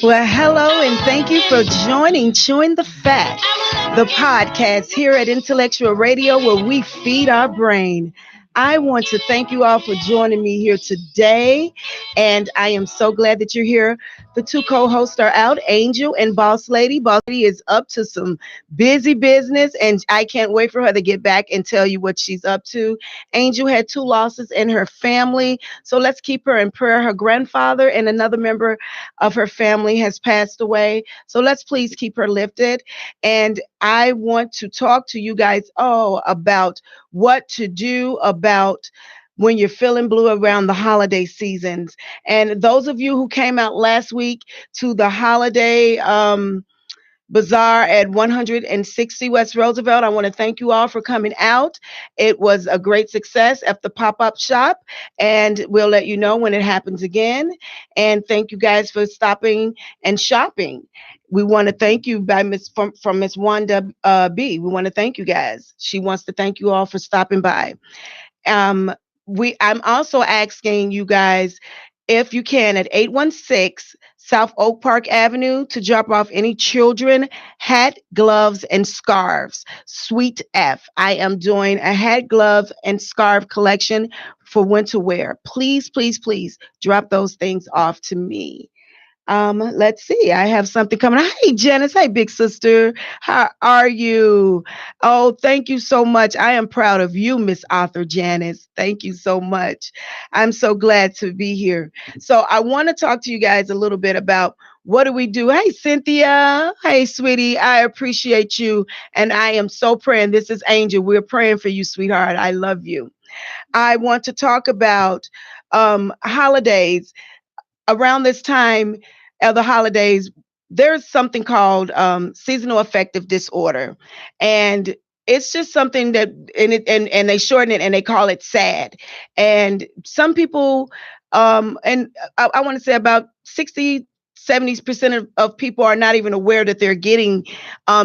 Well, hello, and thank you for joining Chewing the Fat, the podcast here at Intellectual Radio, where we feed our brain. I want to thank you all for joining me here today, and I am so glad that you're here. The two co-hosts are out, Angel and Boss Lady. Boss Lady is up to some busy business, and I can't wait for her to get back and tell you what she's up to. Angel had two losses in her family, so let's keep her in prayer. Her grandfather and another member of her family has passed away. So let's please keep her lifted. And I want to talk to you guys about what to do about when you're feeling blue around the holiday seasons. And those of you who came out last week to the holiday bazaar at 160 West Roosevelt, I want to thank you all for coming out. It was a great success at the pop-up shop, and we'll let you know when it happens again. And thank you guys for stopping and shopping. We want to thank you from Miss Wanda B. We want to thank you guys. She wants to thank you all for stopping by. I'm also asking you guys if you can at 816 South Oak Park Avenue to drop off any children hat, gloves, and scarves. Sweet F. I am doing a hat, glove, and scarf collection for winter wear. Please, please, please drop those things off to me. Let's see. I have something coming. Hey, Janice. Hey, big sister. How are you? Oh, thank you so much. I am proud of you, Miss Author Janice. Thank you so much. I'm so glad to be here. So I want to talk to you guys a little bit about what do we do? Hey, Cynthia. Hey, sweetie. I appreciate you. And I am so praying. This is Angel. We're praying for you, sweetheart. I love you. I want to talk about holidays. Around this time of the holidays, there's something called seasonal affective disorder. And it's just something that, and they shorten it and they call it SAD. And some people, and I want to say about 60-70% of people are not even aware that they're getting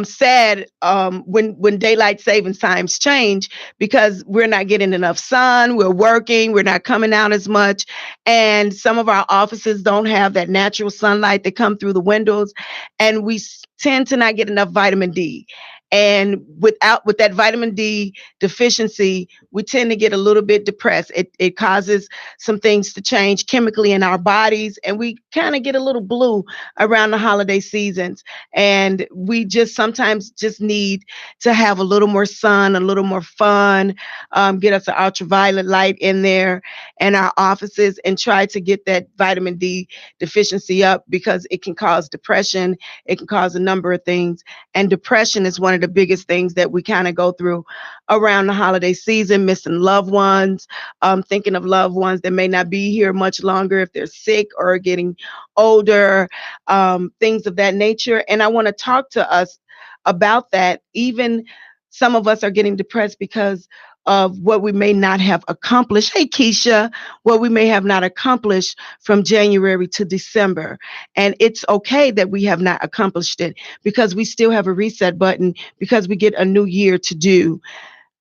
sad when daylight savings times change, because we're not getting enough sun, we're working, we're not coming out as much, and some of our offices don't have that natural sunlight that come through the windows, and we tend to not get enough vitamin D. And with that vitamin D deficiency, we tend to get a little bit depressed. It causes some things to change chemically in our bodies, and we kind of get a little blue around the holiday seasons. And we just sometimes just need to have a little more sun, a little more fun, get us an ultraviolet light in there in our offices, and try to get that vitamin D deficiency up, because it can cause depression. It can cause a number of things. And depression is one of the biggest things that we kind of go through around the holiday season, missing loved ones, thinking of loved ones that may not be here much longer if they're sick or getting older, things of that nature. And I want to talk to us about that. Even some of us are getting depressed because of what we may not have accomplished. Hey, Keisha, what we may have not accomplished from January to December. And it's okay that we have not accomplished it, because we still have a reset button, because we get a new year to do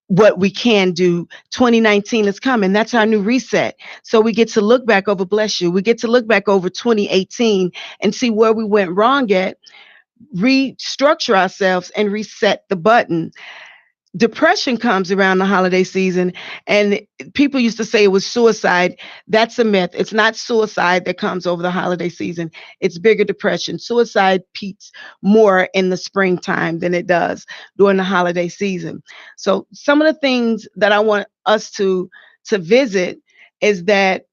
what we can do. 2019 is coming. That's our new reset. So we get to look back over, bless you, we get to look back over 2018 and see where we went wrong at, restructure ourselves, and reset the button. Depression comes around the holiday season, and people used to say it was suicide. That's a myth. It's not suicide that comes over the holiday season. It's bigger depression. Suicide peaks more in the springtime than it does during the holiday season. So some of the things that I want us to visit is that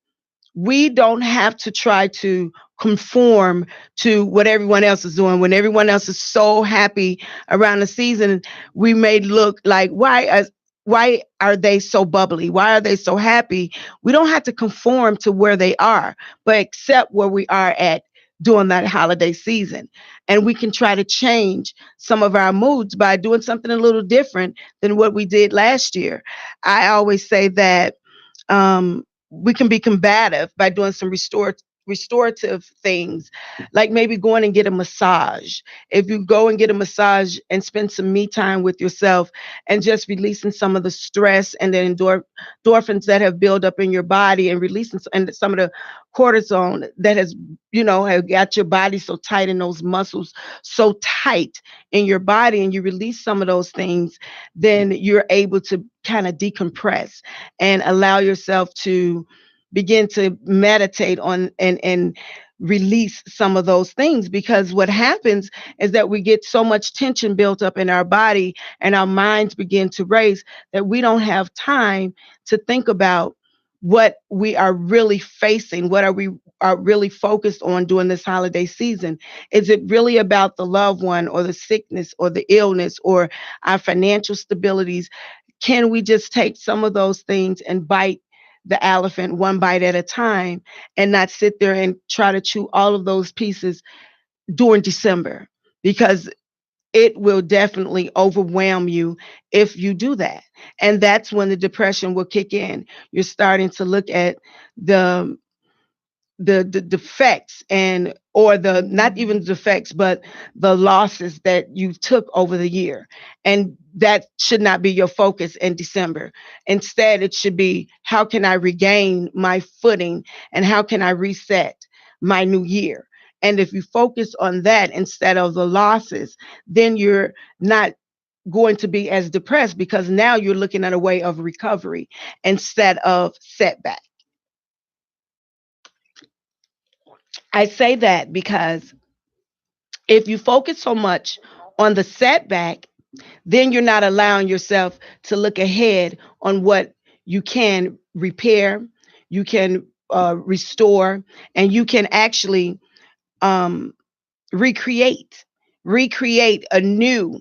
we don't have to try to conform to what everyone else is doing. When everyone else is so happy around the season, we may look like, why are they so bubbly? Why are they so happy? We don't have to conform to where they are, but accept where we are at during that holiday season. And we can try to change some of our moods by doing something a little different than what we did last year. I always say that we can be combative by doing some restorative things, like maybe going and get a massage. If you go and get a massage and spend some me time with yourself and just releasing some of the stress and the endorphins that have built up in your body, and releasing and some of the cortisone that has, have got your body so tight and those muscles so tight in your body, and you release some of those things, then you're able to kind of decompress and allow yourself to begin to meditate on and release some of those things. Because what happens is that we get so much tension built up in our body and our minds begin to race, that we don't have time to think about what we are really facing. What are we are really focused on during this holiday season? Is it really about the loved one, or the sickness, or the illness, or our financial stabilities? Can we just take some of those things and bite the elephant one bite at a time, and not sit there and try to chew all of those pieces during December? Because it will definitely overwhelm you if you do that. And that's when the depression will kick in. You're starting to look at the the defects, and or the not even defects, but the losses that you took over the year. And that should not be your focus in December. Instead, it should be, how can I regain my footing, and how can I reset my new year? And if you focus on that instead of the losses, then you're not going to be as depressed, because now you're looking at a way of recovery instead of setback. I say that because if you focus so much on the setback, then you're not allowing yourself to look ahead on what you can repair, you can restore, and you can actually um, recreate, recreate a new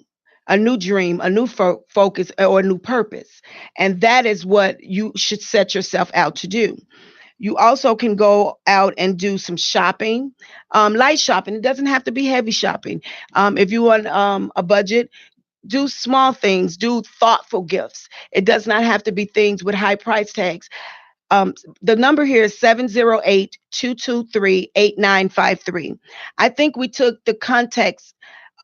dream, a new focus, or a new purpose. And that is what you should set yourself out to do. You also can go out and do some shopping, light shopping. It doesn't have to be heavy shopping. If you want a budget, do small things, do thoughtful gifts. It does not have to be things with high price tags. The number here is 708-223-8953. I think we took the context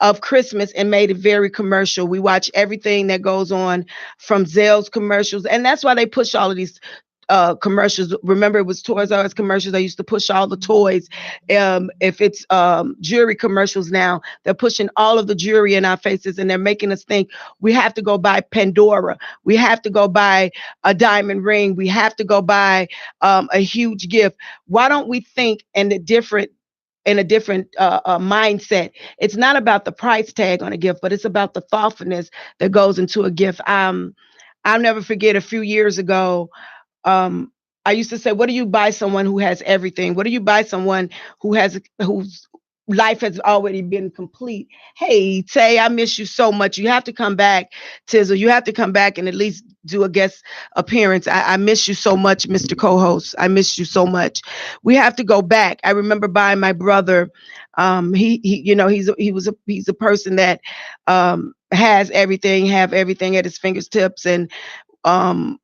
of Christmas and made it very commercial. We watch everything that goes on, from Zell's commercials, and that's why they push all of these commercials. Remember, it was Toys R Us commercials. They used to push all the toys. If it's jewelry commercials now, they're pushing all of the jewelry in our faces, and they're making us think we have to go buy Pandora. We have to go buy a diamond ring. We have to go buy a huge gift. Why don't we think in a different mindset? It's not about the price tag on a gift, but it's about the thoughtfulness that goes into a gift. I'll never forget, a few years ago, um, I used to say, "What do you buy someone who has everything? What do you buy someone whose life has already been complete?" Hey, Tay, I miss you so much. You have to come back, Tizzle. You have to come back and at least do a guest appearance. I miss you so much, Mr. Co-host. I miss you so much. We have to go back. I remember buying my brother. He's a person that has everything, have everything at his fingertips, and um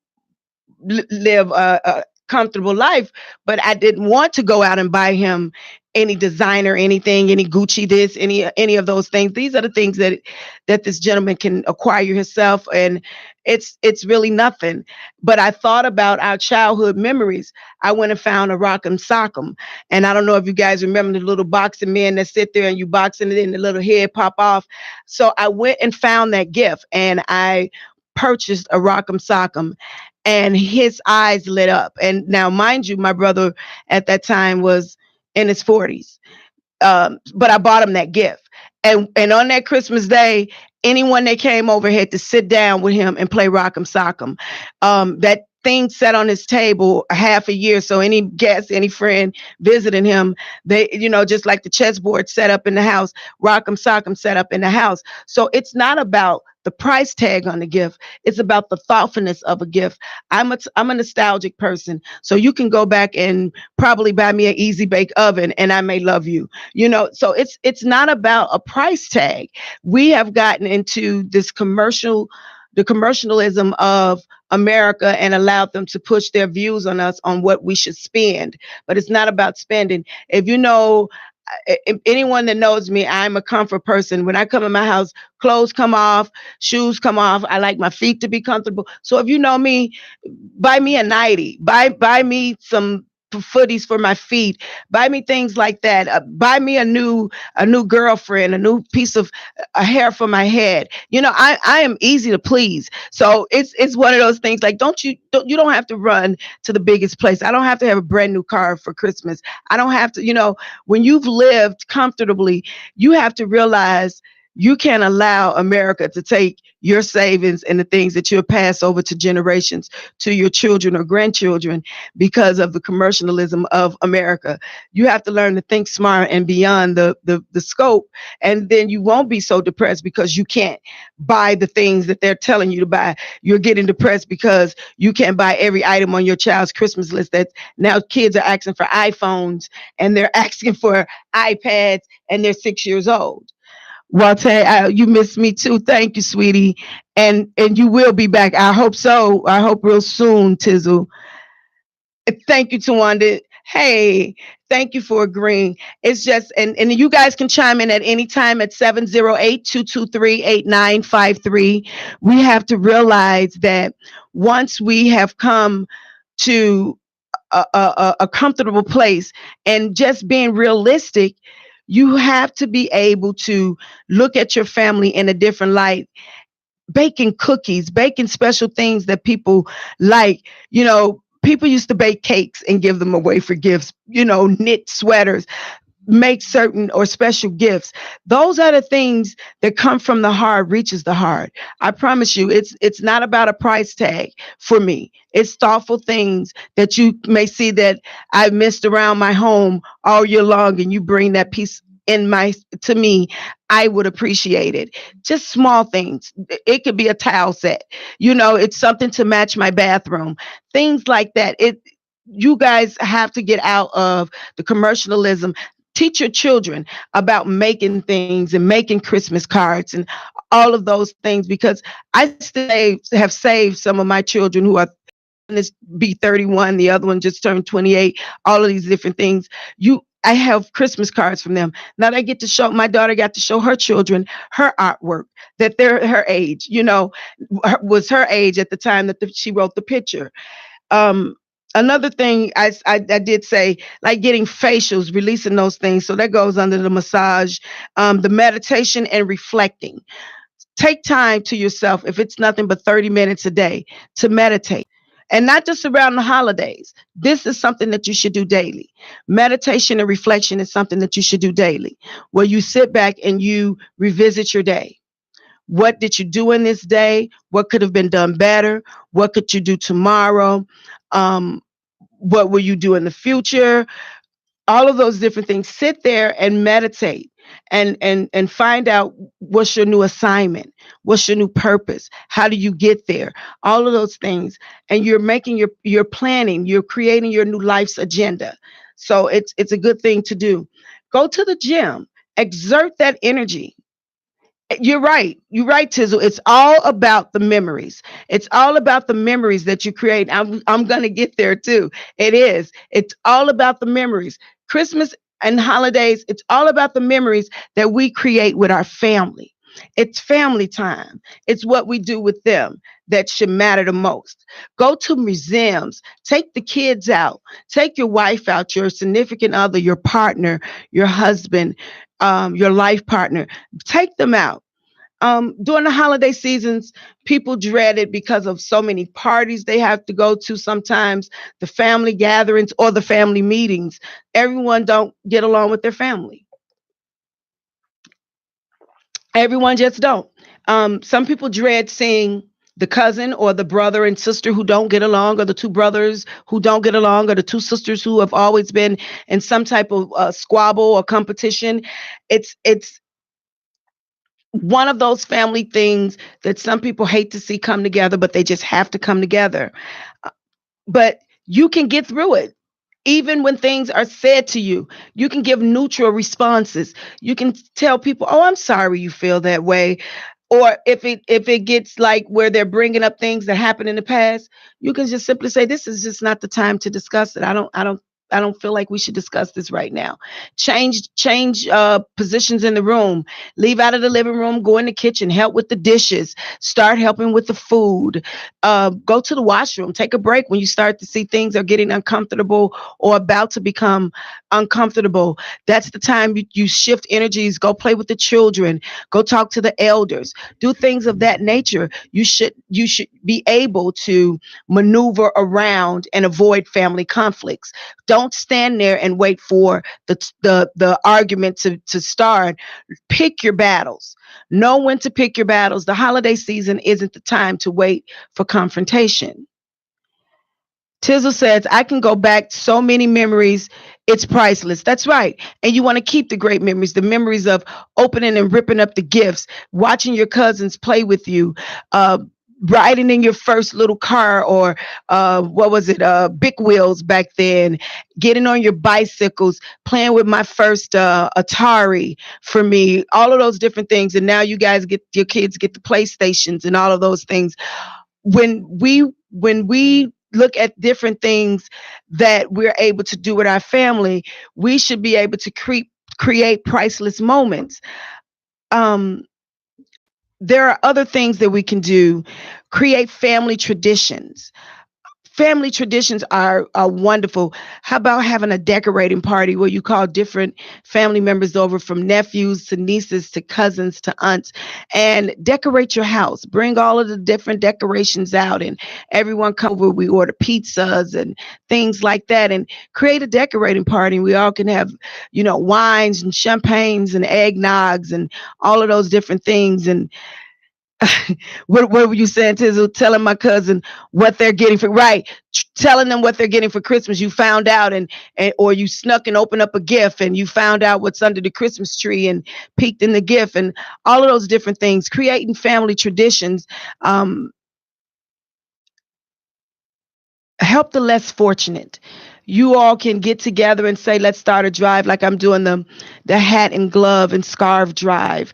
live a comfortable life. But I didn't want to go out and buy him any designer, anything, any Gucci, this, any of those things. These are the things that this gentleman can acquire himself, and it's really nothing. But I thought about our childhood memories. I went and found a Rock'em Sock'em, and I don't know if you guys remember the little boxing men that sit there and you boxing it and the little head pop off. So I went and found that gift, and I purchased a Rock'em Sock'em, and his eyes lit up. And now, mind you, my brother at that time was in his 40s. But I bought him that gift. And on that Christmas day, anyone that came over had to sit down with him and play Rock'em Sock'em. That thing sat on his table a half a year. So any guest, any friend visiting him, they, just like the chessboard set up in the house, Rock'em Sock'em set up in the house. So it's not about the price tag on the gift. It's about the thoughtfulness of a gift. I'm a nostalgic person. So you can go back and probably buy me an easy bake oven and I may love you. So it's not about a price tag. We have gotten into the commercialism of America and allowed them to push their views on us on what we should spend. But it's not about spending. If you know, anyone that knows me, I'm a comfort person. When I come in my house, clothes come off, shoes come off. I like my feet to be comfortable. So if you know me, buy me a nightie, buy me some footies for my feet, buy me things like that, buy me a new girlfriend, a new piece of a hair for my head. I am easy to please, so it's one of those things. Like, don't have to run to the biggest place. I don't have to have a brand new car for Christmas. I don't have to, when you've lived comfortably, you have to realize you can't allow America to take your savings and the things that you'll pass over to generations, to your children or grandchildren, because of the commercialism of America. You have to learn to think smart and beyond the scope. And then you won't be so depressed because you can't buy the things that they're telling you to buy. You're getting depressed because you can't buy every item on your child's Christmas list. That now kids are asking for iPhones and they're asking for iPads and they're 6 years old. Walter, you missed me too. Thank you, sweetie. And you will be back. I hope so. I hope real soon, Tizzle. Thank you, Tawanda. Hey, thank you for agreeing. It's just, and you guys can chime in at any time at 708-223-8953. We have to realize that once we have come to a comfortable place and just being realistic, you have to be able to look at your family in a different light. Baking cookies, baking special things that people like. People used to bake cakes and give them away for gifts, knit sweaters, make certain or special gifts. Those are the things that come from the heart, reaches the heart. I promise you, it's not about a price tag for me. It's thoughtful things that you may see that I missed around my home all year long, and you bring that piece to me. I would appreciate it. Just small things. It could be a towel set. It's something to match my bathroom. Things like that. You guys have to get out of the commercialism. Teach your children about making things and making Christmas cards and all of those things, because I still have saved some of my children who are this be 31, the other one just turned 28, all of these different things. I have Christmas cards from them. Now I get to show, my daughter got to show her children her artwork that they're her age, was her age at the time that she wrote the picture. Another thing I did say, like getting facials, releasing those things. So that goes under the massage, the meditation and reflecting. Take time to yourself, if it's nothing but 30 minutes a day, to meditate. And not just around the holidays. This is something that you should do daily. Meditation and reflection is something that you should do daily, where you sit back and you revisit your day. What did you do in this day? What could have been done better? What could you do tomorrow? Um, what will you do in the future? All of those different things. Sit there and meditate and find out what's your new assignment, what's your new purpose, how do you get there, all of those things. And you're making your planning, you're creating your new life's agenda. So it's a good thing to do. Go to the gym, exert that energy. You're right. You're right, Tizzle. It's all about the memories. It's all about the memories that you create. I'm going to get there too. It is. It's all about the memories. Christmas and holidays, it's all about the memories that we create with our family. It's family time. It's what we do with them that should matter the most. Go to museums. Take the kids out. Take your wife out, your significant other, your partner, your husband, your life partner. Take them out. During the holiday seasons, people dread it because of so many parties they have to go to sometimes, the family gatherings or the family meetings. Everyone don't get along with their family. Everyone just don't. Some people dread seeing the cousin or the brother and sister who don't get along, or the two brothers who don't get along, or the two sisters who have always been in some type of squabble or competition. It's one of those family things that some people hate to see come together, but they just have to come together. But you can get through it. Even when things are said to you, you can give neutral responses. You can tell people, oh, I'm sorry you feel that way. Or if it gets like where they're bringing up things that happened in the past, you can just simply say, this is just not the time to discuss it. I don't feel like we should discuss this right now. Change positions in the room. Leave out of the living room, go in the kitchen, help with the dishes, start helping with the food. Go to the washroom, take a break when you start to see things are getting uncomfortable or about to become uncomfortable. That's the time you shift energies. Go play with the children, go talk to the elders, do things of that nature. You should be able to maneuver around and avoid family conflicts. Don't stand there and wait for the argument to start. Pick your battles. Know when to pick your battles. The holiday season isn't the time to wait for confrontation. Tizzle says, I can go back so many memories. It's priceless. That's right. And you want to keep the great memories, the memories of opening and ripping up the gifts, watching your cousins play with you, uh, riding in your first little car, or what was it, big wheels back then, getting on your bicycles, playing with my first Atari for me, all of those different things. And now you guys get, your kids get the PlayStations and all of those things. When we look at different things that we're able to do with our family, we should be able to create priceless moments. Um, there are other things that we can do. Create family traditions. Family traditions are wonderful. How about having a decorating party where you call different family members over, from nephews to nieces to cousins to aunts, and decorate your house. Bring all of the different decorations out, and everyone come over. We order pizzas and things like that, and create a decorating party. We all can have, wines and champagnes and eggnogs and all of those different things. And what were you saying, Tizzle? Telling my cousin what they're getting for, right? Telling them what they're getting for Christmas. You found out, and or you snuck and opened up a gift, and you found out what's under the Christmas tree and peeked in the gift, and all of those different things. Creating family traditions. Um, Help the less fortunate. You all can get together and say, let's start a drive, like I'm doing the hat and glove and scarf drive.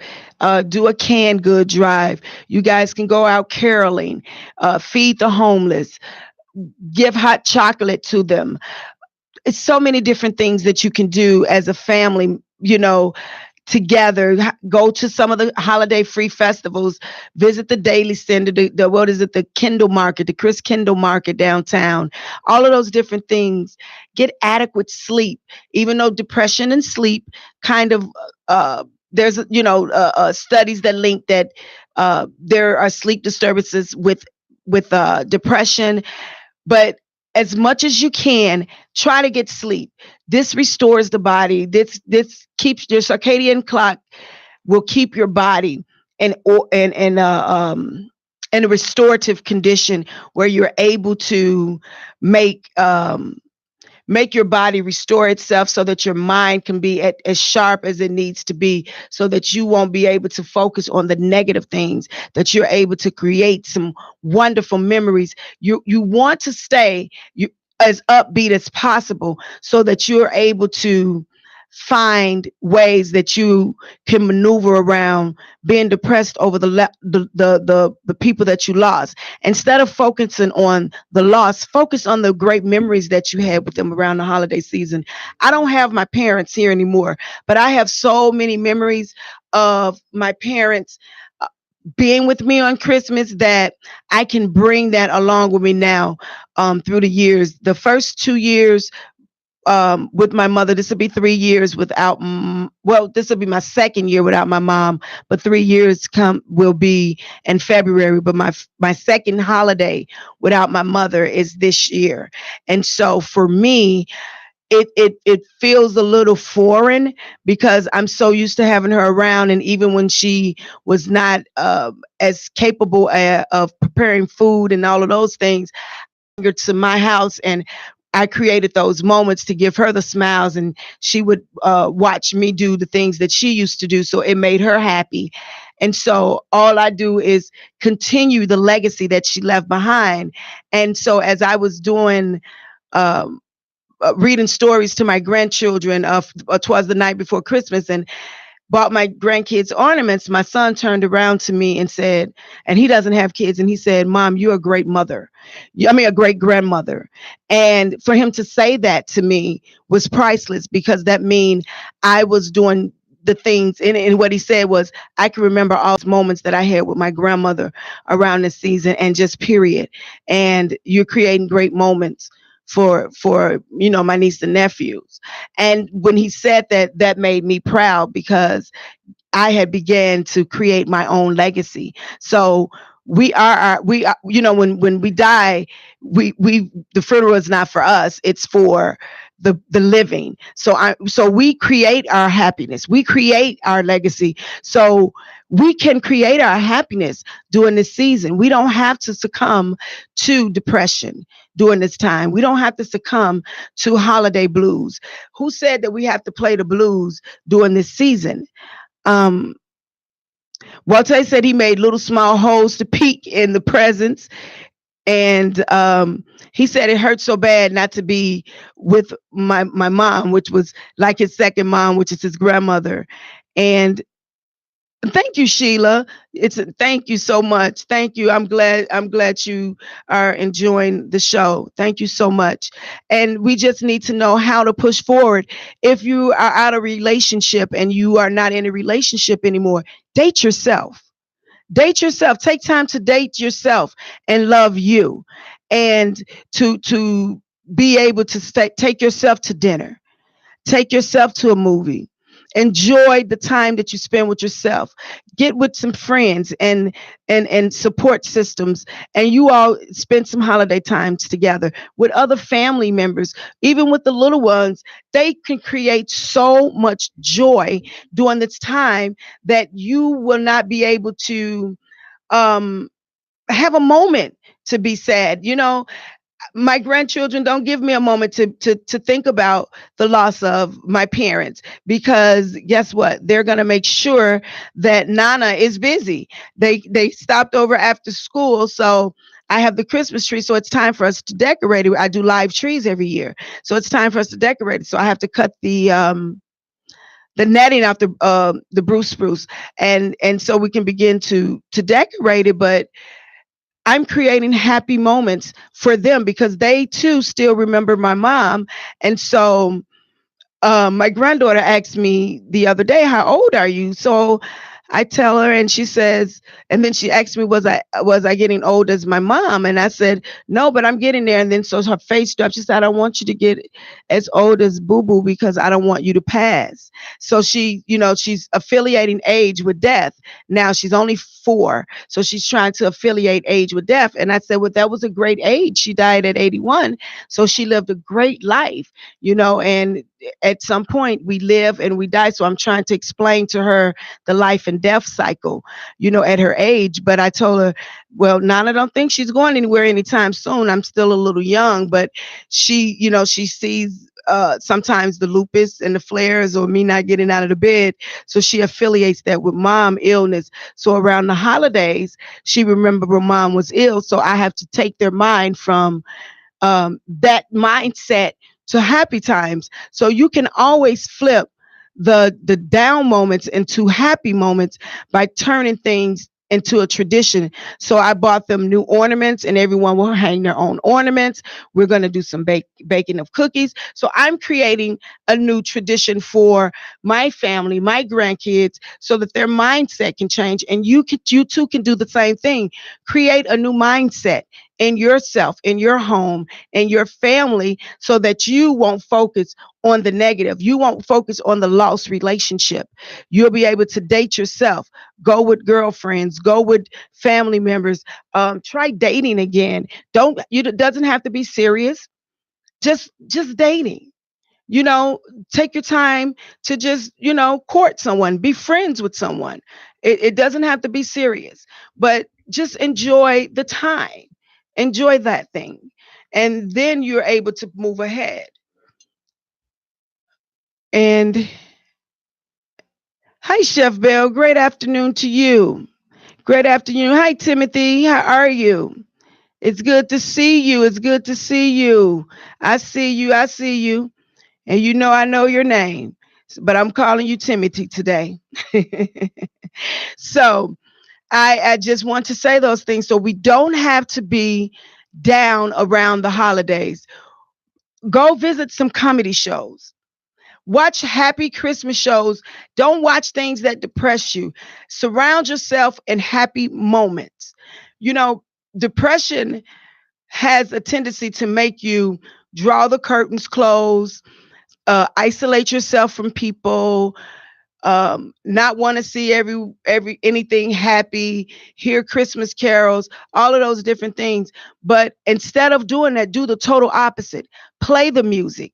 Do a canned good drive. You guys can go out caroling, feed the homeless, give hot chocolate to them. It's so many different things that you can do as a family, together. Go to some of the holiday free festivals, visit the Daily Center, the what is it, the Kindle Market, the Chris Kindle Market downtown, all of those different things. Get adequate sleep, even though depression and sleep kind of, there's, studies that link that there are sleep disturbances with depression. But as much as you can, try to get sleep. This restores the body. This keeps your circadian clock, will keep your body in a restorative condition where you're able to make make your body restore itself, so that your mind can be as sharp as it needs to be, so that you won't be able to focus on the negative things, that you're able to create some wonderful memories. You want to stay as upbeat as possible, so that you're able to find ways that you can maneuver around being depressed over the people that you lost. Instead of focusing on the loss, focus on the great memories that you had with them around the holiday season. I don't have my parents here anymore, but I have so many memories of my parents being with me on Christmas, that I can bring that along with me now, through the years. The first 2 years with my mother. This will be 3 years without. Well, this will be my second year without my mom, but 3 years will be in February. But my second holiday without my mother is this year, and so for me, it feels a little foreign, because I'm so used to having her around, and even when she was not as capable of preparing food and all of those things, to my house, and I created those moments to give her the smiles, and she would watch me do the things that she used to do, so it made her happy. And so all I do is continue the legacy that she left behind. And so as I was doing um, reading stories to my grandchildren, twas the night before Christmas, and bought my grandkids ornaments, my son turned around to me and said, and he doesn't have kids, and he said, Mom, you're a great mother. I mean, a great grandmother. And for him to say that to me was priceless, because that mean I was doing the things. And what he said was, I can remember all those moments that I had with my grandmother around this season, and just period. And you're creating great moments for my niece and nephews. And when he said that, that made me proud, because I had began to create my own legacy. So when we die, we the funeral is not for us, it's for the living. So we create our happiness, we create our legacy. So we can create our happiness during this season. We don't have to succumb to depression during this time. We don't have to succumb to holiday blues. Who said that we have to play the blues during this season? um Walter said he made little small holes to peek in the presents. And he said it hurt so bad not to be with my mom, which was like his second mom, which is his grandmother. And thank you, Sheila. Thank you so much. Thank you. I'm glad you are enjoying the show. Thank you so much. And we just need to know how to push forward. If you are out of relationship and you are not in a relationship anymore, date yourself. Date yourself. Take time to date yourself and love you, and to be able to take yourself to dinner, take yourself to a movie. Enjoy the time that you spend with yourself. Get with some friends and support systems, and you all spend some holiday times together with other family members. Even with the little ones, they can create so much joy during this time that you will not be able to um have a moment to be sad. My grandchildren don't give me a moment to think about the loss of my parents, because guess what? They're going to make sure that Nana is busy. They stopped over after school, so I have the Christmas tree, so it's time for us to decorate it. I do live trees every year, so it's time for us to decorate it. So I have to cut the netting off the Bruce spruce, and so we can begin to decorate it. But I'm creating happy moments for them, because they too still remember my mom. And so my granddaughter asked me the other day, "How old are you?" So I tell her, and she says, and then she asked me, "Was I getting old as my mom?" And I said, "No, but I'm getting there." And then so her face dropped. She said, "I don't want you to get as old as Boo Boo, because I don't want you to pass." So she's affiliating age with death. Now she's only 4, so she's trying to affiliate age with death. And I said, "Well, that was a great age. She died at 81, so she lived a great life, and at some point we live and we die." So I'm trying to explain to her the life and death cycle, at her age. But I told her, well, Nana, don't think she's going anywhere anytime soon. I'm still a little young. But she sees sometimes the lupus and the flares, or me not getting out of the bed. So she affiliates that with mom illness. So around the holidays, she remembered when mom was ill. So I have to take their mind from that mindset to happy times. So you can always flip the down moments into happy moments by turning things into a tradition. So I bought them new ornaments, and everyone will hang their own ornaments. We're going to do some baking of cookies. So I'm creating a new tradition for my family, my grandkids, so that their mindset can change. And you too can do the same thing. Create a new mindset in yourself, in your home, in your family, so that you won't focus on the negative. You won't focus on the lost relationship. You'll be able to date yourself, go with girlfriends, go with family members. Try dating again. It doesn't have to be serious. Just dating. You know, take your time to just, court someone, be friends with someone. It doesn't have to be serious, but just enjoy the time. Enjoy that thing. And then you're able to move ahead. And hi, Chef Bell. Great afternoon to you. Great afternoon. Hi, Timothy. How are you? It's good to see you. It's good to see you. I see you. I see you. And I know your name. but I'm calling you Timothy today. So I just want to say those things so we don't have to be down around the holidays. Go visit some comedy shows. Watch happy Christmas shows. Don't watch things that depress you. Surround yourself in happy moments. You know, depression has a tendency to make you draw the curtains close, isolate yourself from people, not want to see every anything happy, hear Christmas carols, all of those different things. But instead of doing that, do the total opposite. Play the music,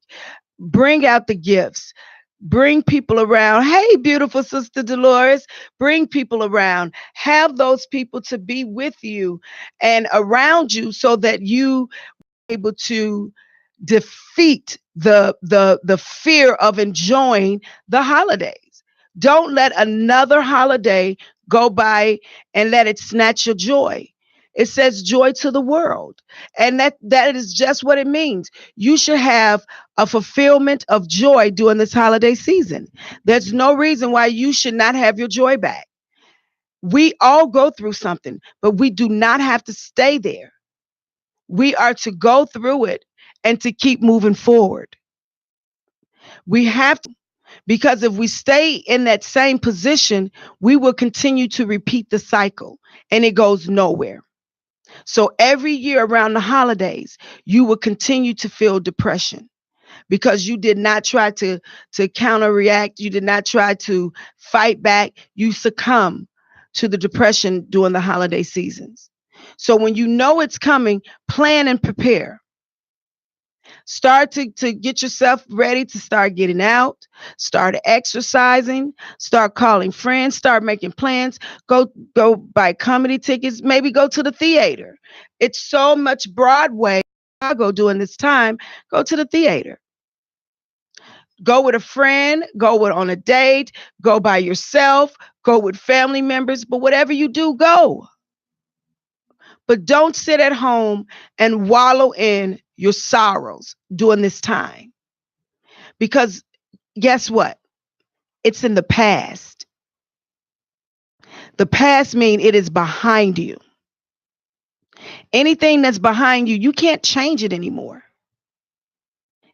bring out the gifts, bring people around. Hey, beautiful sister Dolores, bring people around. Have those people to be with you and around you so that you are able to defeat the fear of enjoying the holidays. Don't let another holiday go by and let it snatch your joy. It says joy to the world. And that is just what it means. You should have a fulfillment of joy during this holiday season. There's no reason why you should not have your joy back. We all go through something, but we do not have to stay there. We are to go through it and to keep moving forward. We have to, because if we stay in that same position, we will continue to repeat the cycle and it goes nowhere. So every year around the holidays, you will continue to feel depression because you did not try to counter react. You did not try to fight back. You succumb to the depression during the holiday seasons. So when you know it's coming, plan and prepare. Start to get yourself ready to start getting out, start exercising, start calling friends, start making plans, go buy comedy tickets, maybe go to the theater. It's so much Broadway in Chicago during this time. Go to the theater. Go with a friend, go with on a date, go by yourself, go with family members, but whatever you do, go. But don't sit at home and wallow in your sorrows during this time. Because guess what? It's in the past. The past means it is behind you. Anything that's behind you, you can't change it anymore.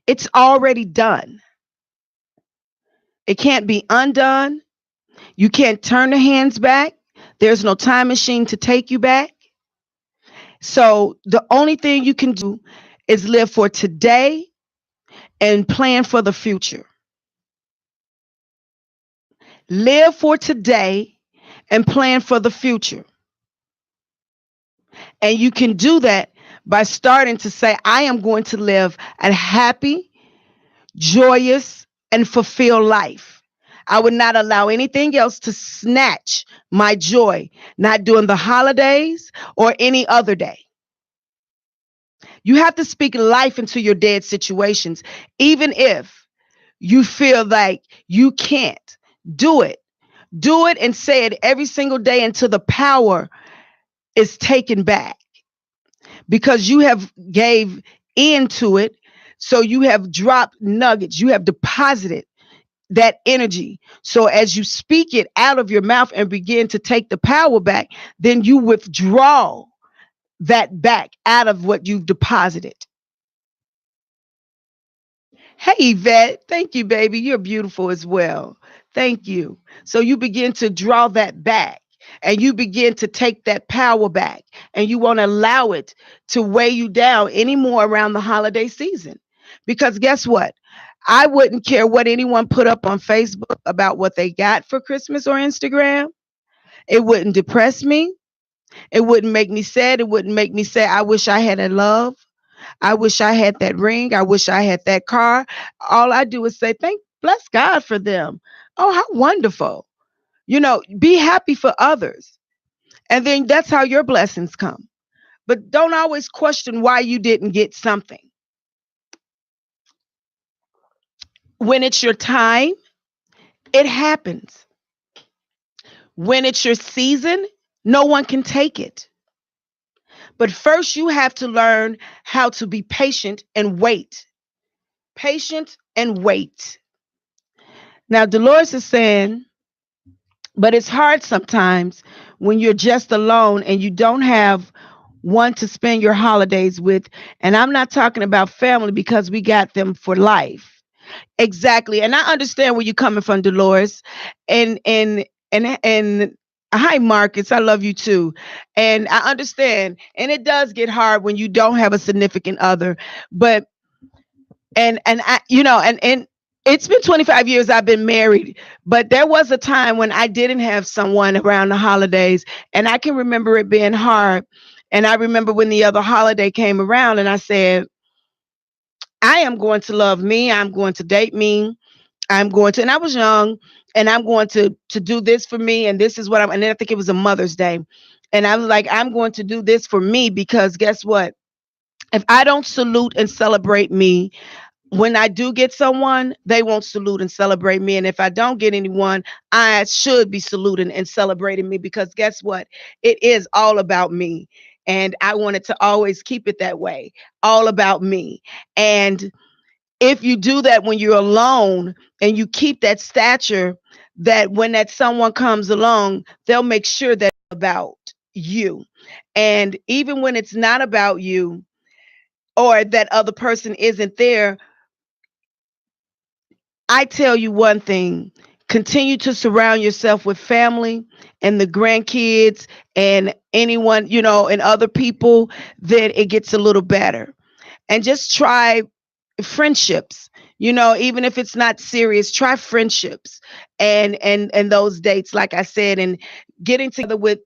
It's already done. It can't be undone. You can't turn the hands back. There's no time machine to take you back. So the only thing you can do is live for today and plan for the future. Live for today and plan for the future. And you can do that by starting to say, I am going to live a happy, joyous, and fulfilled life. I would not allow anything else to snatch my joy, not during the holidays or any other day. You have to speak life into your dead situations, even if you feel like you can't. Do it. Do it and say it every single day until the power is taken back because you have gave into it. So you have dropped nuggets. You have deposited that energy. So as you speak it out of your mouth and begin to take the power back, then you withdraw that back out of what you've deposited. Hey, Yvette. Thank you, baby. You're beautiful as well. Thank you. So you begin to draw that back and you begin to take that power back and you won't allow it to weigh you down anymore around the holiday season. Because guess what? I wouldn't care what anyone put up on Facebook about what they got for Christmas or Instagram. It wouldn't depress me. It wouldn't make me sad. It wouldn't make me say, I wish I had a love. I wish I had that ring. I wish I had that car. All I do is say, bless God for them. Oh, how wonderful. Be happy for others. And then that's how your blessings come. But don't always question why you didn't get something. When it's your time, it happens. When it's your season, no one can take it. But first, you have to learn how to be patient and wait. Patient and wait. Now, Dolores is saying, but it's hard sometimes when you're just alone and you don't have one to spend your holidays with. And I'm not talking about family because we got them for life. Exactly. And I understand where you're coming from, Dolores. And hi Marcus, I love you too. And I understand. And it does get hard when you don't have a significant other. But and I, and it's been 25 years I've been married, but there was a time when I didn't have someone around the holidays, and I can remember it being hard. And I remember when the other holiday came around and I said, I am going to love me, I'm going to date me, I'm going to, and I was young, and I'm going to do this for me, and this is what I'm, and then I think it was a Mother's Day. And I was like, I'm going to do this for me because guess what? If I don't salute and celebrate me, when I do get someone, they won't salute and celebrate me. And if I don't get anyone, I should be saluting and celebrating me because guess what? It is all about me. And I wanted to always keep it that way, all about me. And if you do that when you're alone and you keep that stature, that when that someone comes along, they'll make sure that it's about you. And even when it's not about you or that other person isn't there, I tell you one thing, continue to surround yourself with family and the grandkids and anyone, and other people, then it gets a little better. And just try friendships, even if it's not serious, try friendships and those dates, like I said, and getting together with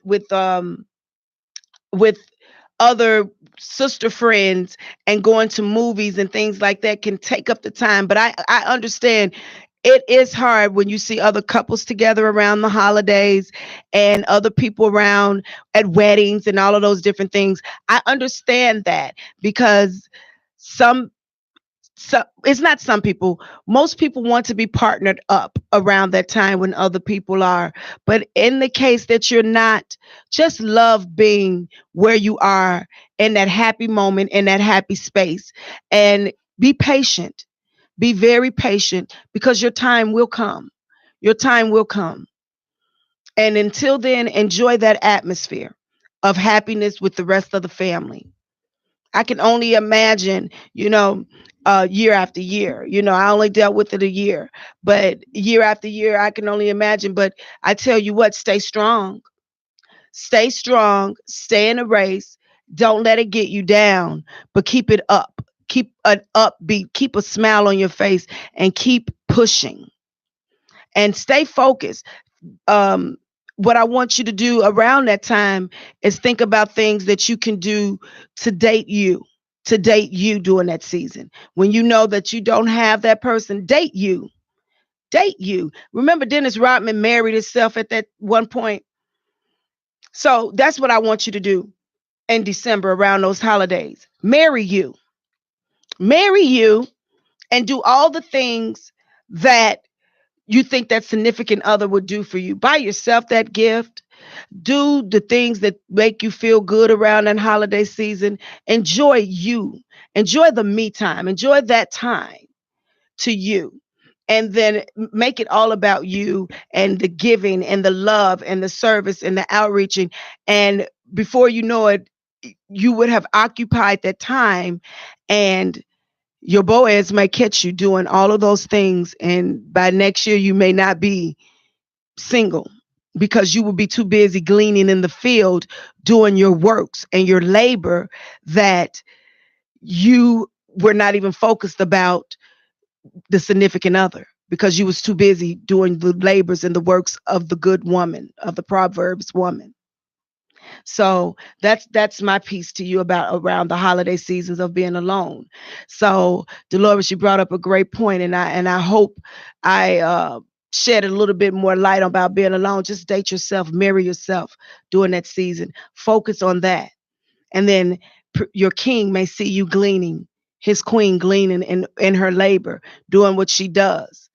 other sister friends and going to movies and things like that can take up the time. But I understand it is hard when you see other couples together around the holidays and other people around at weddings and all of those different things. I understand that because some so it's not some people, most people want to be partnered up around that time when other people are, but in the case that you're not, just love being where you are in that happy moment, in that happy space, and be patient, be very patient, because your time will come, your time will come. And until then, enjoy that atmosphere of happiness with the rest of the family. I can only imagine, year after year. I only dealt with it a year, but year after year, I can only imagine. But I tell you what, stay strong, stay in a race. Don't let it get you down, but keep it up. Keep an upbeat, keep a smile on your face, and keep pushing and stay focused. um, what I want you to do around that time is think about things that you can do to date you, to date you during that season. When you know that you don't have that person, date you, date you. Remember, Dennis Rodman married himself at that one point. So that's what I want you to do in December around those holidays. Marry you, and do all the things that you think that significant other would do for you. Buy yourself that gift. Do the things that make you feel good around that holiday season. Enjoy you. Enjoy the me time. Enjoy that time to you. And then make it all about you and the giving and the love and the service and the outreaching. And before you know it, you would have occupied that time, and your Boaz may catch you doing all of those things. And by next year, you may not be single because you will be too busy gleaning in the field, doing your works and your labor that you were not even focused about the significant other, because you was too busy doing the labors and the works of the good woman, of the Proverbs woman. So that's my piece to you about around the holiday seasons of being alone. So Dolores, you brought up a great point, and I hope I shed a little bit more light about being alone. Just date yourself, marry yourself during that season. Focus on that, and then your king may see you gleaning, his queen gleaning in her labor, doing what she does,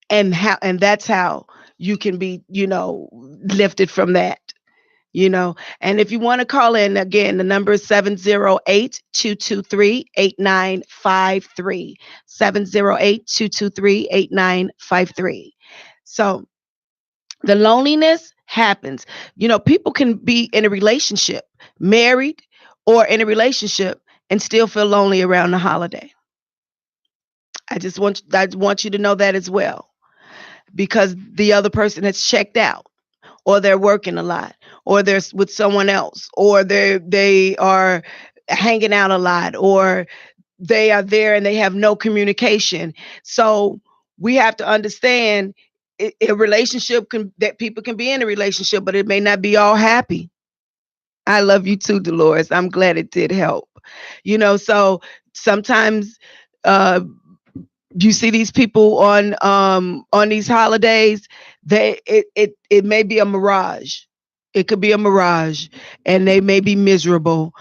and that's how you can be, lifted from that. And if you want to call in, again, the number is 708-223-8953. 708-223-8953. So the loneliness happens. People can be in a relationship, married or in a relationship, and still feel lonely around the holiday. I want you to know that as well, because the other person has checked out, or they're working a lot, or they're with someone else, or they are hanging out a lot, or they are there and they have no communication. So we have to understand, a relationship that people can be in a relationship, but it may not be all happy. I love you too, Dolores. I'm glad it did help. So sometimes uh you see these people on these holidays, it may be a mirage. It could be a mirage, and they may be miserable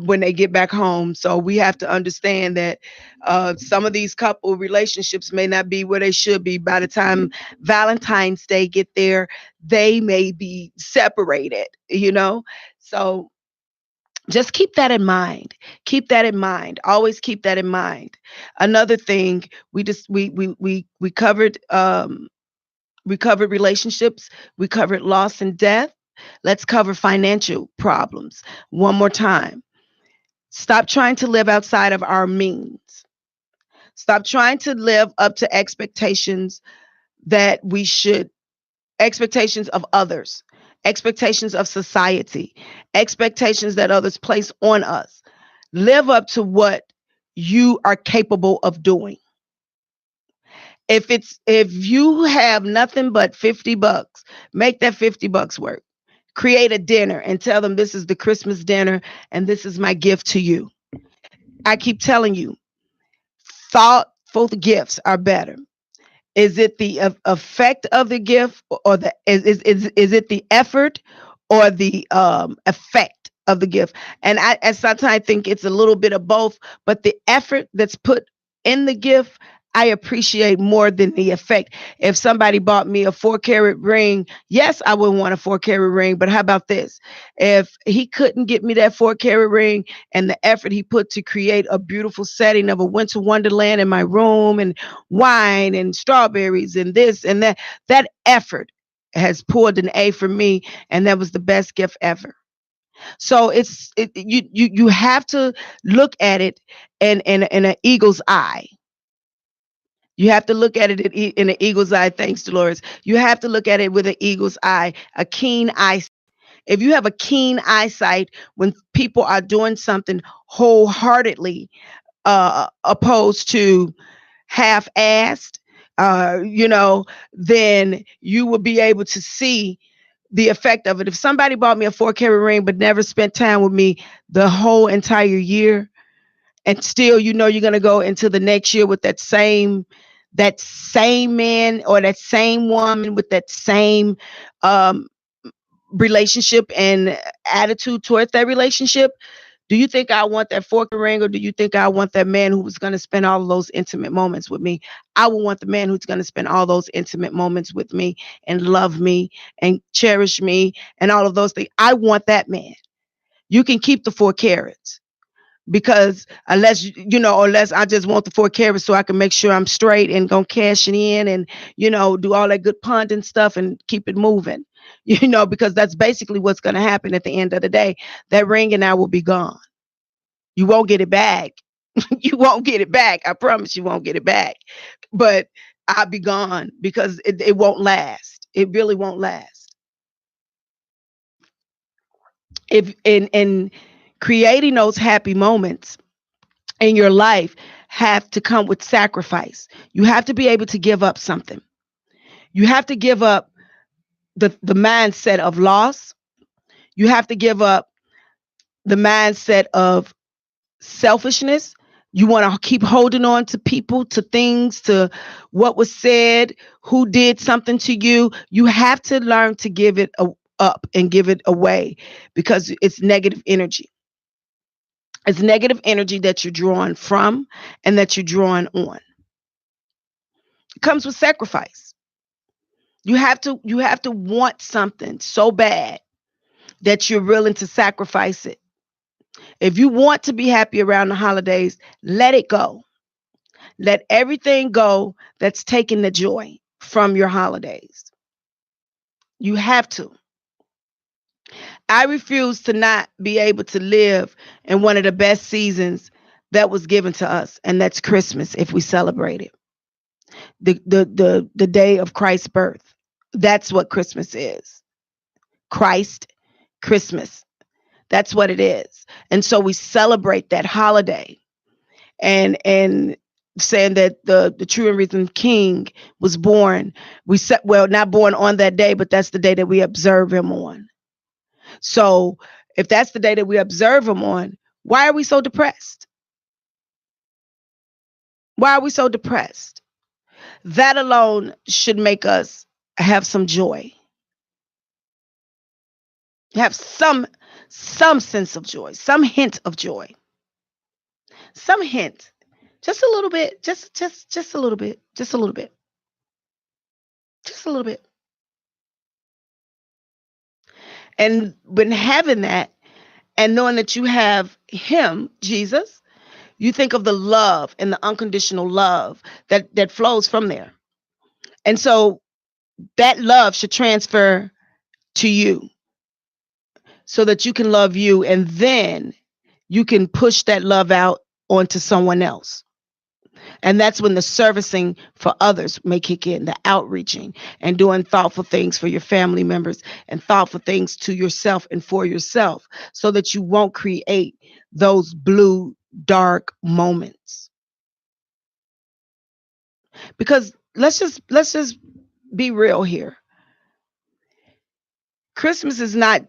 when they get back home. So we have to understand that some of these couple relationships may not be where they should be. By the time Valentine's Day get there, they may be separated. So just keep that in mind. Keep that in mind. Always keep that in mind. Another thing, we covered relationships, we covered loss and death. Let's cover financial problems one more time. Stop trying to live outside of our means. Stop trying to live up to that we should expectations of others, expectations of society, expectations that others place on us. Live up to what you are capable of doing. If you have nothing but $50, make that $50 work. Create a dinner and tell them, this is the Christmas dinner and this is my gift to you. I keep telling you, thoughtful gifts are better. Is it the effect of the gift, or is it the effort, or the effect of the gift? And I sometimes think it's a little bit of both, but the effort that's put in the gift, I appreciate more than the effect. If somebody bought me a 4-carat ring, yes, I would want a 4-carat ring. But how about this? If he couldn't get me that 4-carat ring, and the effort he put to create a beautiful setting of a winter wonderland in my room, and wine and strawberries and this and that, that effort has poured an A for me, and that was the best gift ever. So you have to look at it in an eagle's eye. You have to look at it in an eagle's eye. Thanks, Dolores. You have to look at it with an eagle's eye, a keen eye. If you have a keen eyesight when people are doing something wholeheartedly, opposed to half-assed, then you will be able to see the effect of it. If somebody bought me a 4-carat ring but never spent time with me the whole entire year, and still you're going to go into the next year with that same man or that same woman with that same um, relationship and attitude towards that relationship, do you think I want that fork ring, or do you think I want that man who was going to spend all of those intimate moments with me? I will want the man who's going to spend all those intimate moments with me and love me and cherish me and all of those things. I want that man. You can keep the 4 carats, because unless I just want the 4 carats so I can make sure I'm straight and gonna cash it in, and do all that good pundit stuff and keep it moving. Because that's basically what's going to happen at the end of the day. That ring and I will be gone. You won't get it back. You won't get it back. I promise you won't get it back. But I'll be gone, because it won't last. It really won't last. If in creating those happy moments in your life have to come with sacrifice. You have to be able to give up something. You have to give up the mindset of loss. You have to give up the mindset of selfishness. You want to keep holding on to people, to things, to what was said, who did something to you. You have to learn to give it up and give it away, because it's negative energy. It's negative energy that you're drawing from and that you're drawing on. It comes with sacrifice. You have to want something so bad that you're willing to sacrifice it. If you want to be happy around the holidays, let it go. Let everything go that's taking the joy from your holidays. You have to. I refuse to not be able to live in one of the best seasons that was given to us, and that's Christmas if we celebrate it. The day of Christ's birth. That's what Christmas is. Christ, Christmas. That's what it is. And so we celebrate that holiday and saying that the true and risen king was born. We said, well, not born on that day, but that's the day that we observe him on. So if that's the day that we observe him on, why are we so depressed? Why are we so depressed? That alone should make us have some joy. Have some sense of joy, some hint of joy. Some hint. Just a little bit. Just a little bit. Just a little bit. Just a little bit. And when having that and knowing that you have him, Jesus, you think of the love and the unconditional love that flows from there. And so that love should transfer to you so that you can love you, and then you can push that love out onto someone else. And that's when the servicing for others may kick in, the outreaching and doing thoughtful things for your family members and thoughtful things to yourself and for yourself so that you won't create those blue, dark moments. Because let's just be real here. Christmas is not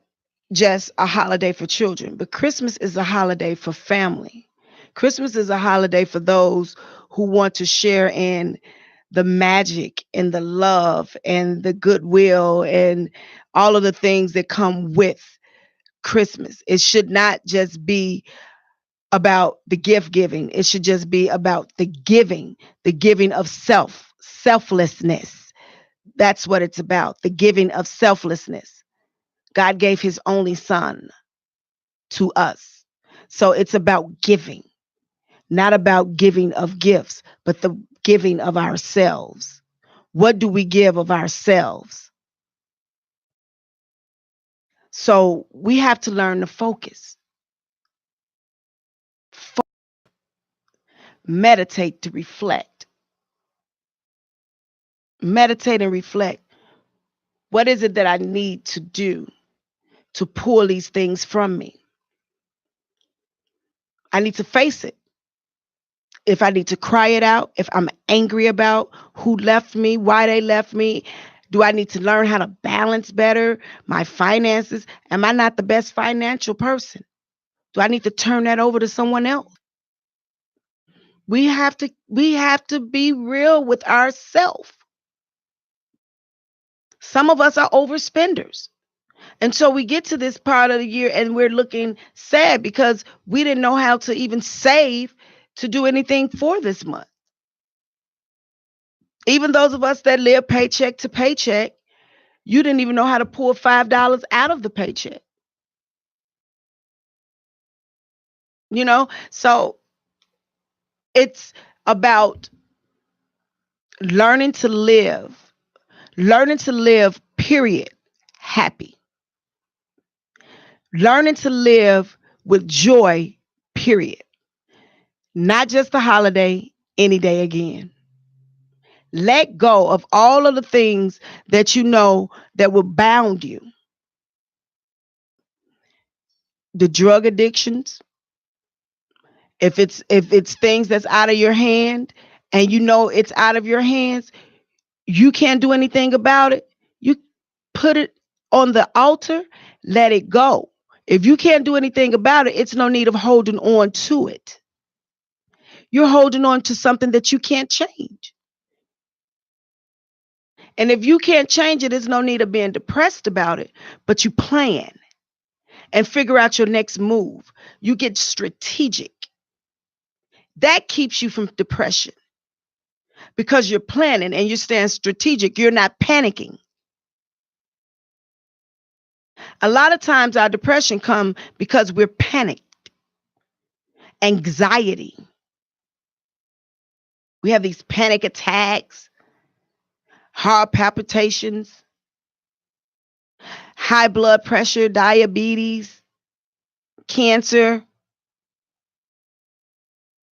just a holiday for children, but Christmas is a holiday for family. Christmas is a holiday for those who want to share in the magic and the love and the goodwill and all of the things that come with Christmas. It should not just be about the gift giving. It should just be about the giving of selflessness. That's what it's about, the giving of selflessness. God gave his only son to us. So it's about giving, not about giving of gifts, but the giving of ourselves. What do we give of ourselves? So we have to learn to focus, meditate to reflect, meditate and reflect. What is it that I need to do to pull these things from me? I need to face it. If I need to cry it out, if I'm angry about who left me, why they left me, do I need to learn how to balance better my finances? Am I not the best financial person? Do I need to turn that over to someone else? We have to be real with ourselves. Some of us are overspenders. And so we get to this part of the year and we're looking sad because we didn't know how to even save to do anything for this month. Even those of us that live paycheck to paycheck, you didn't even know how to pull $5 out of the paycheck. So it's about learning to live, period, happy. Learning to live with joy, period. Not just the holiday, any day again. Let go of all of the things that you know that will bound you. The drug addictions, if it's things that's out of your hand and you know it's out of your hands, you can't do anything about it. You put it on the altar, let it go. If you can't do anything about it, it's no need of holding on to it. You're holding on to something that you can't change. And if you can't change it, there's no need of being depressed about it, but you plan and figure out your next move. You get strategic. That keeps you from depression because you're planning and you're staying strategic. You're not panicking. A lot of times our depression comes because we're panicked, anxiety. We have these panic attacks, heart palpitations, high blood pressure, diabetes, cancer,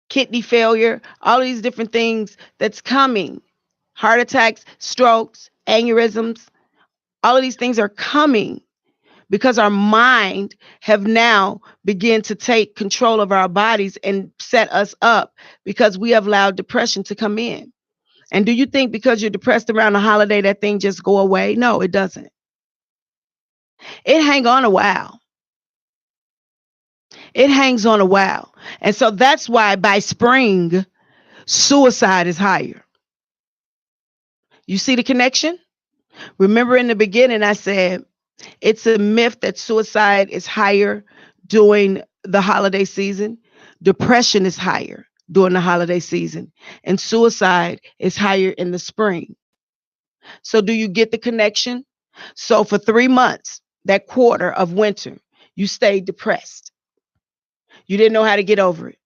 kidney failure, all these different things that's coming. Heart attacks, strokes, aneurysms, all of these things are coming because our mind have now begun to take control of our bodies and set us up because we have allowed depression to come in. And do you think because you're depressed around a holiday that thing just go away? No, it doesn't. It hang on a while. It hangs on a while. And so that's why by spring, suicide is higher. You see the connection? Remember in the beginning, I said it's a myth that suicide is higher during the holiday season. Depression is higher during the holiday season, and suicide is higher in the spring. So, do you get the connection? So, for 3 months, that quarter of winter, you stayed depressed. You didn't know how to get over it.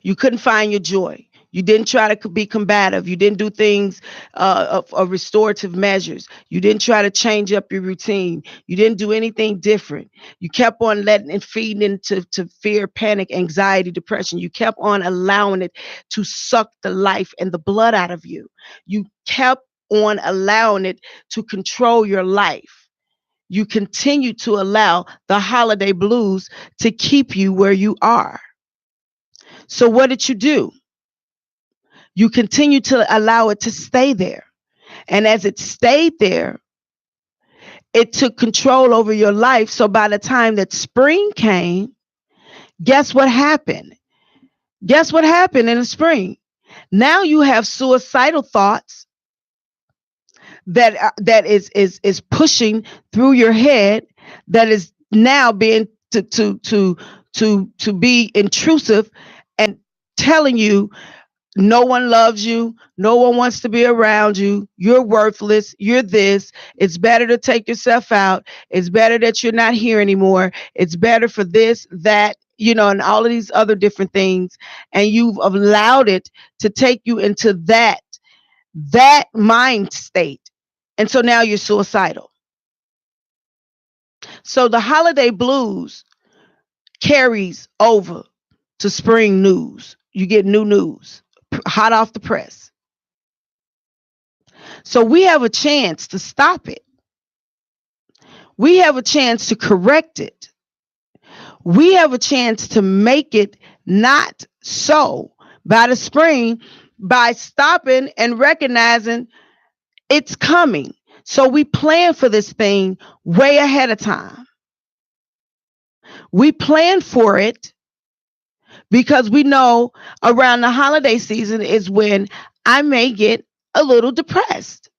You couldn't find your joy. You didn't try to be combative. You didn't do things of restorative measures. You didn't try to change up your routine. You didn't do anything different. You kept on letting it feed into fear, panic, anxiety, depression. You kept on allowing it to suck the life and the blood out of you. You kept on allowing it to control your life. You continue to allow the holiday blues to keep you where you are. So what did you do? You continue to allow it to stay there. And as it stayed there, it took control over your life. So by the time that spring came, guess what happened? Guess what happened in the spring? Now you have suicidal thoughts that is pushing through your head, that is now being to be intrusive and telling you no one loves you. No one wants to be around you. You're worthless. You're this. It's better to take yourself out. It's better that you're not here anymore. It's better for this, that, and all of these other different things. And you've allowed it to take you into that mind state. And so now you're suicidal. So the holiday blues carries over to spring news. You get new news, hot off the press. So we have a chance to stop it. We have a chance to correct it. We have a chance to make it not so by the spring, by stopping and recognizing it's coming. So we plan for this thing way ahead of time. We plan for it because we know around the holiday season is when I may get a little depressed.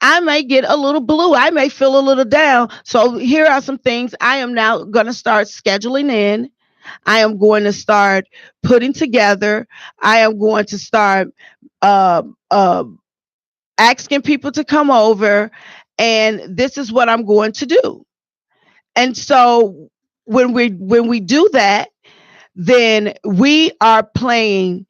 I may get a little blue. I may feel a little down. So here are some things I am now going to start scheduling in. I am going to start putting together. I am going to start asking people to come over. And this is what I'm going to do. And so when we do that, then we are playing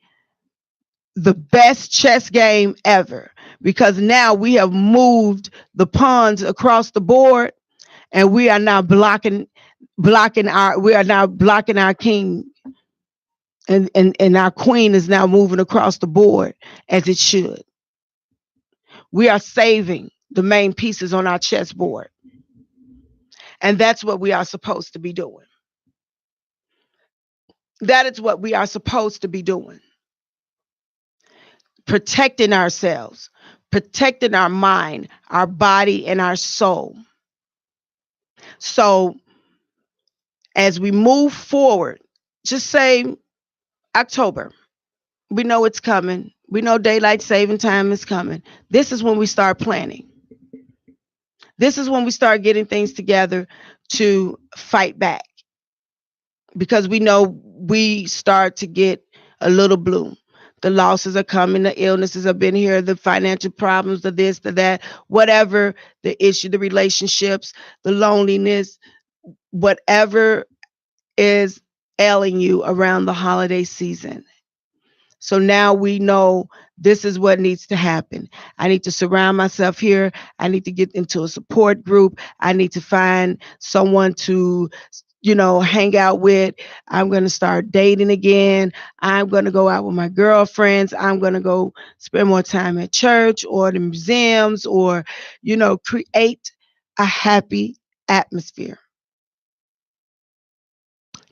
the best chess game ever, because now we have moved the pawns across the board, and we are now blocking our king, and our queen is now moving across the board as it should. We are saving the main pieces on our chessboard, and that's what we are supposed to be doing. That is what we are supposed to be doing. Protecting ourselves, protecting our mind, our body, and our soul. So as we move forward, just say October. We know it's coming. We know daylight saving time is coming. This is when we start planning. This is when we start getting things together to fight back, because we know we start to get a little blue. The losses are coming, the illnesses have been here, the financial problems, the this, the that, whatever the issue, the relationships, the loneliness, whatever is ailing you around the holiday season. So now we know this is what needs to happen. I need to surround myself here. I need to get into a support group. I need to find someone to, hang out with. I'm going to start dating again. I'm going to go out with my girlfriends. I'm going to go spend more time at church or the museums or, create a happy atmosphere.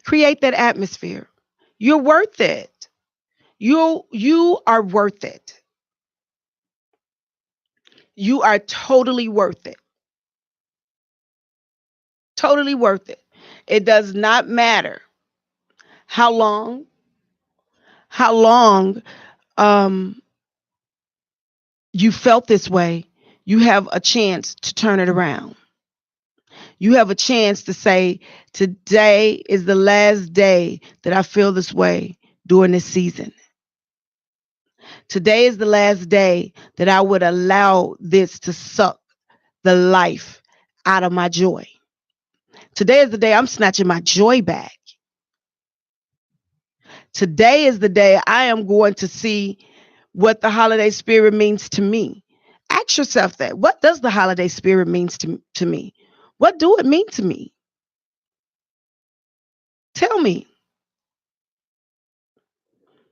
Create that atmosphere. You're worth it. You are worth it. You are totally worth it. Totally worth it. It does not matter how long um you felt this way. You have a chance to turn it around. You have a chance to say, today is the last day that I feel this way during this season. Today is the last day that I would allow this to suck the life out of my joy. Today is the day I'm snatching my joy back. Today is the day I am going to see what the holiday spirit means to me. Ask yourself that. What does the holiday spirit means to me? What do it mean to me? Tell me.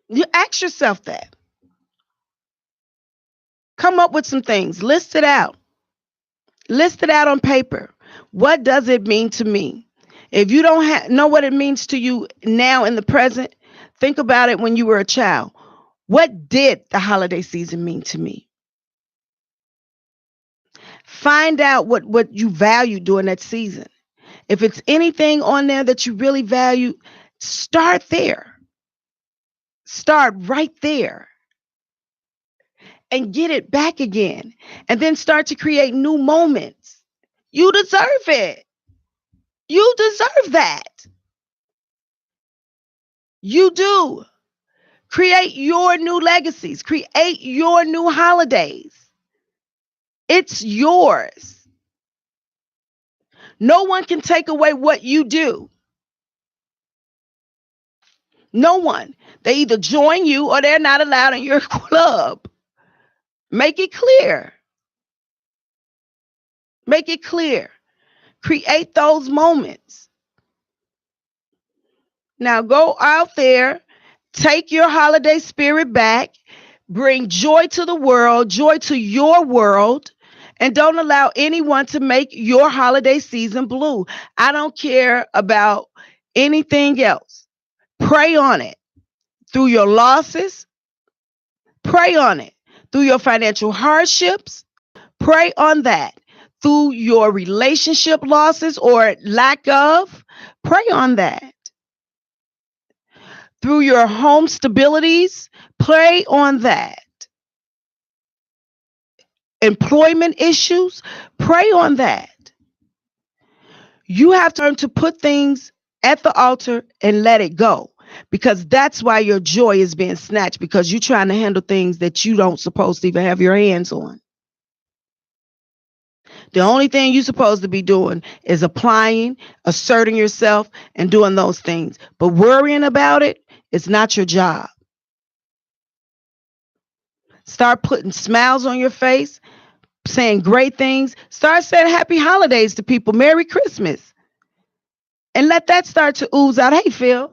You ask yourself that. Come up with some things. List it out. List it out on paper. What does it mean to me? If you don't know what it means to you now in the present, think about it when you were a child. What did the holiday season mean to me? Find out what you value during that season. If it's anything on there that you really value, start there. Start right there and get it back again. And then start to create new moments. You deserve it. You deserve that. You do. Create your new legacies. Create your new holidays. It's yours. No one can take away what you do. No one. They either join you or they're not allowed in your club. Make it clear. Make it clear. Create those moments. Now go out there, take your holiday spirit back, bring joy to the world, joy to your world, and don't allow anyone to make your holiday season blue. I don't care about anything else. Pray on it. Through your losses, pray on it. Through your financial hardships, pray on that. Through your relationship losses or lack of, pray on that. Through your home stabilities, pray on that. Employment issues, pray on that. You have to learn to put things at the altar and let it go, because that's why your joy is being snatched, because you're trying to handle things that you don't supposed to even have your hands on. The only thing you're supposed to be doing is applying, asserting yourself, and doing those things. But worrying about it is not your job. Start putting smiles on your face, saying great things. Start saying happy holidays to people. Merry Christmas. And let that start to ooze out. Hey, Phil.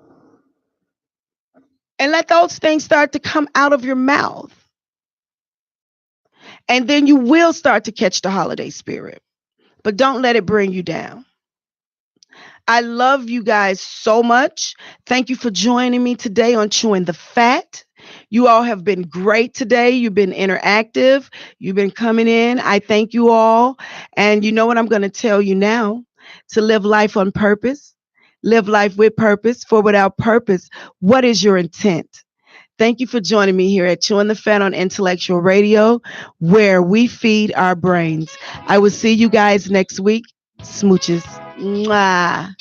And let those things start to come out of your mouth. And then you will start to catch the holiday spirit. But don't let it bring you down. I love you guys so much. Thank you for joining me today on Chewing the Fat. You all have been great today. You've been interactive. You've been coming in. I thank you all. And you know what I'm going to tell you now? To live life on purpose. Live life with purpose. For without purpose, what is your intent? Thank you for joining me here at Chewing the Fat on Intellectual Radio, where we feed our brains. I will see you guys next week. Smooches. Mwah.